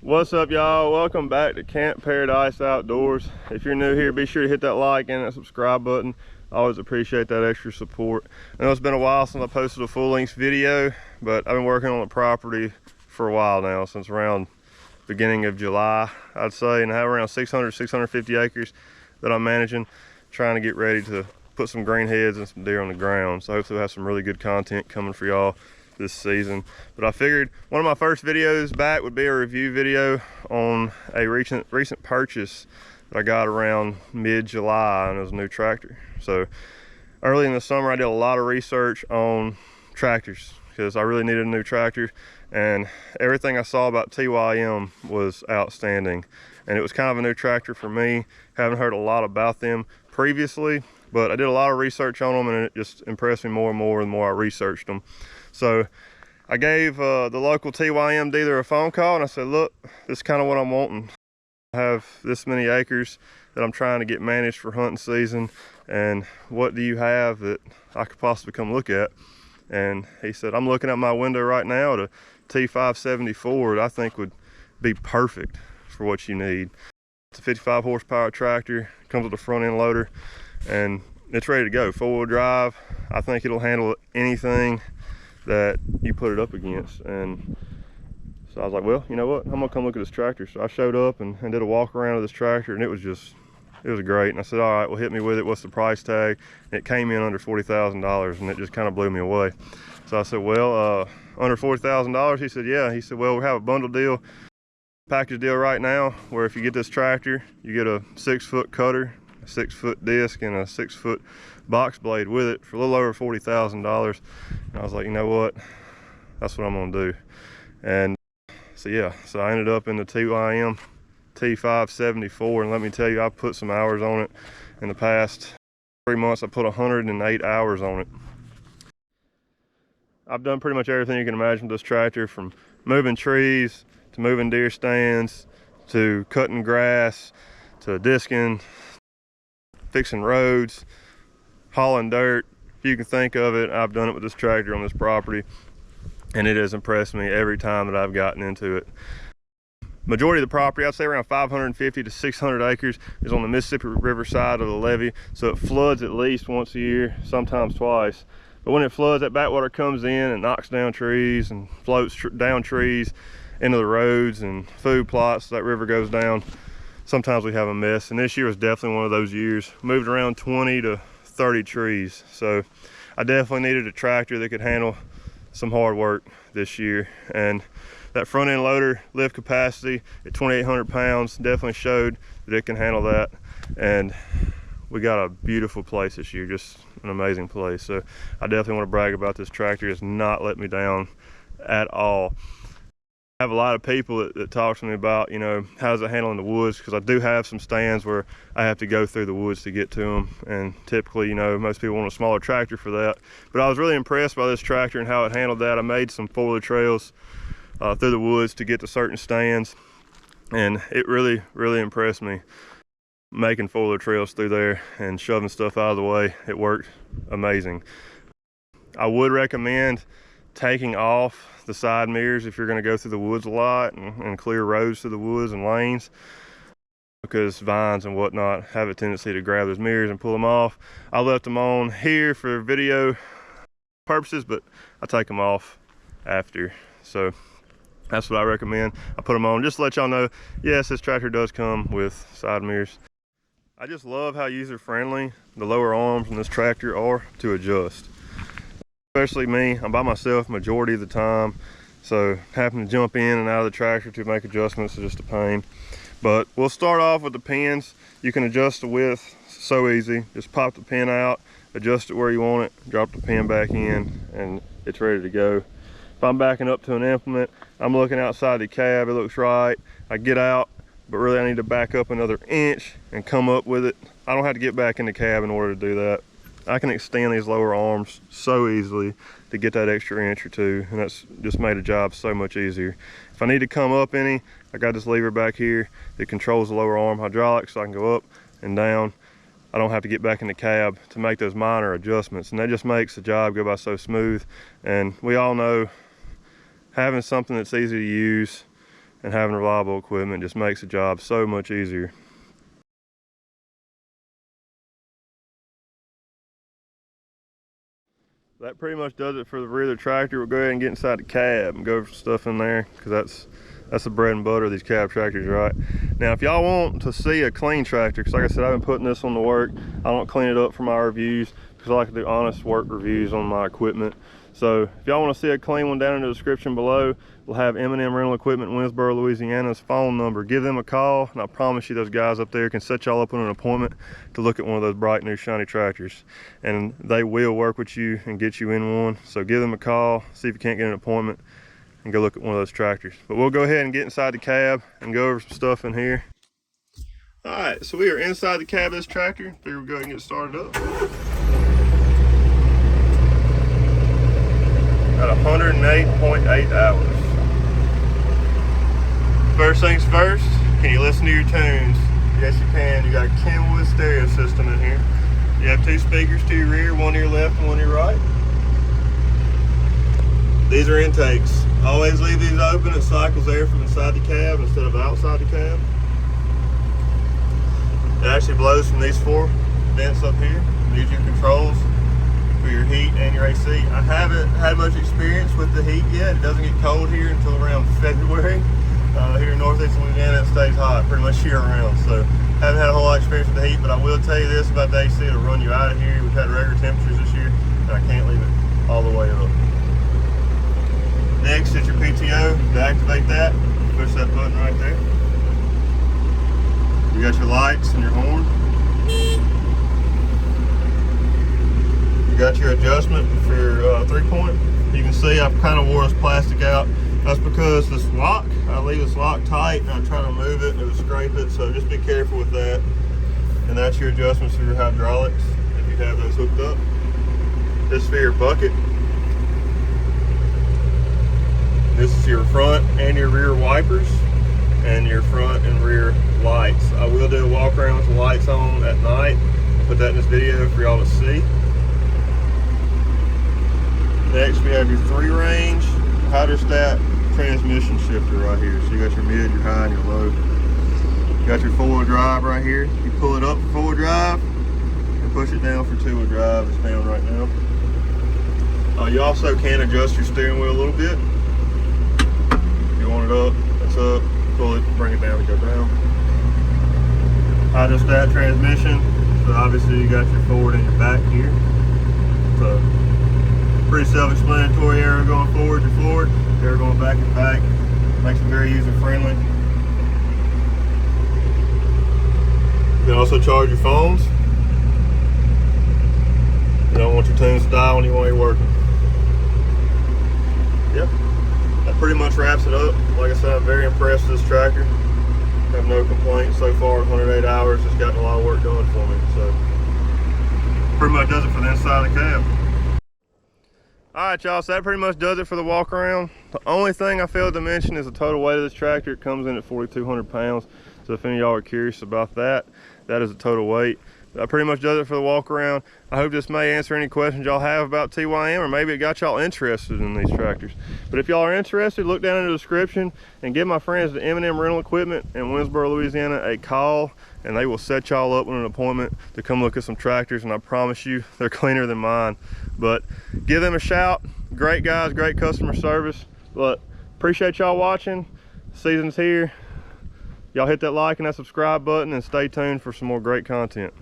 What's up, y'all? Welcome back to Camp Paradise Outdoors. If you're new here, be sure to hit that like and that subscribe button. I always appreciate that extra support. I know it's been a while since I posted a full-length video, but I've been working on the property for a while now, since around beginning of July, I'd say, and I have around 650 acres that I'm managing, trying to get ready to put some green heads and some deer on the ground. So hopefully we'll have some really good content coming for y'all this season. But I figured one of my first videos back would be a review video on a recent purchase that I got around mid-July, and it was a new tractor. So early in the summer I did a lot of research on tractors because I really needed a new tractor, and everything I saw about TYM was outstanding, and it was kind of a new tractor for me. Haven't heard a lot about them previously, but I did a lot of research on them, and it just impressed me more and more the more I researched them. So I gave the local TYM dealer a phone call, and I said, look, this is kind of what I'm wanting. I have this many acres that I'm trying to get managed for hunting season, and what do you have that I could possibly come look at? And he said, I'm looking out my window right now at a T574 that I think would be perfect for what you need. It's a 55 horsepower tractor, comes with a front end loader, and it's ready to go. 4-wheel drive. I think it'll handle anything that you put it up against. And so I was like, well, you know what, I'm gonna come look at this tractor. So I showed up and did a walk around of this tractor, and it was great. And I said, all right, well, hit me with it. What's the price tag? And it came in under $40,000, and it just kind of blew me away. So I said, well, under $40,000? He said, yeah. He said, well, we have a bundle deal, package deal right now, where if you get this tractor, you get a 6-foot cutter, a 6-foot disc, and a 6-foot box blade with it for a little over $40,000. And I was like, you know what, that's what I'm gonna do. And so yeah, so I ended up in the TYM T574, and let me tell you, I put some hours on it. In the past 3 months, I put 108 hours on it. I've done pretty much everything you can imagine with this tractor, from moving trees to moving deer stands to cutting grass to disking, fixing roads, hauling dirt. If you can think of it, I've done it with this tractor on this property, and it has impressed me every time that I've gotten into it. Majority of the property, I'd say around 550 to 600 acres, is on the Mississippi River side of the levee, so it floods at least once a year, sometimes twice. But when it floods, that backwater comes in and knocks down trees and floats down trees into the roads and food plots. That river goes down. Sometimes we have a mess, and this year was definitely one of those years. Moved around 20 to 30 trees, so I definitely needed a tractor that could handle some hard work this year. And that front end loader lift capacity at 2,800 pounds definitely showed that it can handle that. And we got a beautiful place this year, just an amazing place. So I definitely want to brag about this tractor. It's not let me down at all. I have a lot of people that talk to me about, you know, how's it handling the woods, because I do have some stands where I have to go through the woods to get to them, and typically, you know, most people want a smaller tractor for that. But I was really impressed by this tractor and how it handled that. I made some 4-wheel trails through the woods to get to certain stands, and it really impressed me. Making 4-wheel trails through there and shoving stuff out of the way, it worked amazing. I would recommend taking off the side mirrors if you're going to go through the woods a lot and clear roads through the woods and lanes, because vines and whatnot have a tendency to grab those mirrors and pull them off. I left them on here for video purposes, but I take them off after. So that's what I recommend. I put them on just to let y'all know, yes, this tractor does come with side mirrors. I just love how user-friendly the lower arms on this tractor are to adjust. Especially me, I'm by myself majority of the time, so having to jump in and out of the tractor to make adjustments is just a pain. But we'll start off with the pins. You can adjust the width so easy. Just pop the pin out, adjust it where you want it, drop the pin back in, and it's ready to go. If I'm backing up to an implement, I'm looking outside the cab, it looks right. I get out, but really I need to back up another inch and come up with it. I don't have to get back in the cab in order to do that. I can extend these lower arms so easily to get that extra inch or two, and that's just made the job so much easier. If I need to come up any, I got this lever back here that controls the lower arm hydraulics, so I can go up and down. I don't have to get back in the cab to make those minor adjustments, and that just makes the job go by so smooth. And we all know having something that's easy to use and having reliable equipment just makes the job so much easier. That pretty much does it for the rear of the tractor. We'll go ahead and get inside the cab and go over some stuff in there, because that's the bread and butter of these cab tractors, right? Now, if y'all want to see a clean tractor, because like I said, I've been putting this on the work. I don't clean it up for my reviews, because I like to do honest work reviews on my equipment. So if y'all want to see a clean one, down in the description below, we'll have M&M Rental Equipment in Winsboro, Louisiana's phone number. Give them a call, and I promise you those guys up there can set y'all up on an appointment to look at one of those bright new shiny tractors. And they will work with you and get you in one. So give them a call, see if you can't get an appointment, and go look at one of those tractors. But we'll go ahead and get inside the cab and go over some stuff in here. All right, so we are inside the cab of this tractor. Figure we'll go ahead and get started up. At 108.8 hours. First things first, can you listen to your tunes? Yes, you can. You got a Kenwood stereo system in here. You have 2 speakers to your rear, one to your left and one to your right. These are intakes. Always leave these open. It cycles air from inside the cab instead of outside the cab. It actually blows from these 4 vents up here. These are your controls for your heat and your AC. I haven't had much experience with the heat yet. It doesn't get cold here until around February. Here in Northeast Louisiana, it stays hot pretty much year round. So haven't had a whole lot of experience with the heat, but I will tell you this about the AC, it'll run you out of here. We've had regular temperatures this year, and I can't leave it all the way up. Next is your PTO. To activate that, push that button right there. You got your lights and your horn. You got your adjustment for your 3-point. You can see I've kind of wore this plastic out. That's because this lock, I leave this lock tight and I try to move it and it will scrape it, so just be careful with that. And that's your adjustments for your hydraulics, if you have those hooked up. This is for your bucket. This is your front and your rear wipers and your front and rear lights. I will do a walk around with the lights on at night. Put that in this video for y'all to see. Next, we have your 3-range hydrostat transmission shifter right here. So you got your mid, your high, and your low. You got your 4-wheel drive right here. You pull it up for 4-wheel drive and push it down for 2-wheel drive. It's down right now. You also can adjust your steering wheel a little bit. If you want it up, it's up. Pull it, bring it down, and go down. Hydrostat transmission. So obviously you got your forward and your back here. So pretty self-explanatory. Arrow going forward, you're forward. Arrow going back is back. Makes it very user-friendly. You can also charge your phones. You don't want your tunes to die when you want it working. Yep. That pretty much wraps it up. Like I said, I'm very impressed with this tractor. Have no complaints so far. 108 hours. It's gotten a lot of work done for me. So pretty much does it for the inside of the cab. Alright y'all, so that pretty much does it for the walk around. The only thing I failed to mention is the total weight of this tractor. It comes in at 4,200 pounds. So if any of y'all are curious about that, that is the total weight. That pretty much does it for the walk around. I hope this may answer any questions y'all have about TYM, or maybe it got y'all interested in these tractors. But if y'all are interested, look down in the description and give my friends at M&M Rental Equipment in Winsboro, Louisiana a call, and they will set y'all up with an appointment to come look at some tractors, and I promise you they're cleaner than mine. But give them a shout. Great guys, great customer service. But appreciate y'all watching. Season's here. Y'all hit that like and that subscribe button, and stay tuned for some more great content.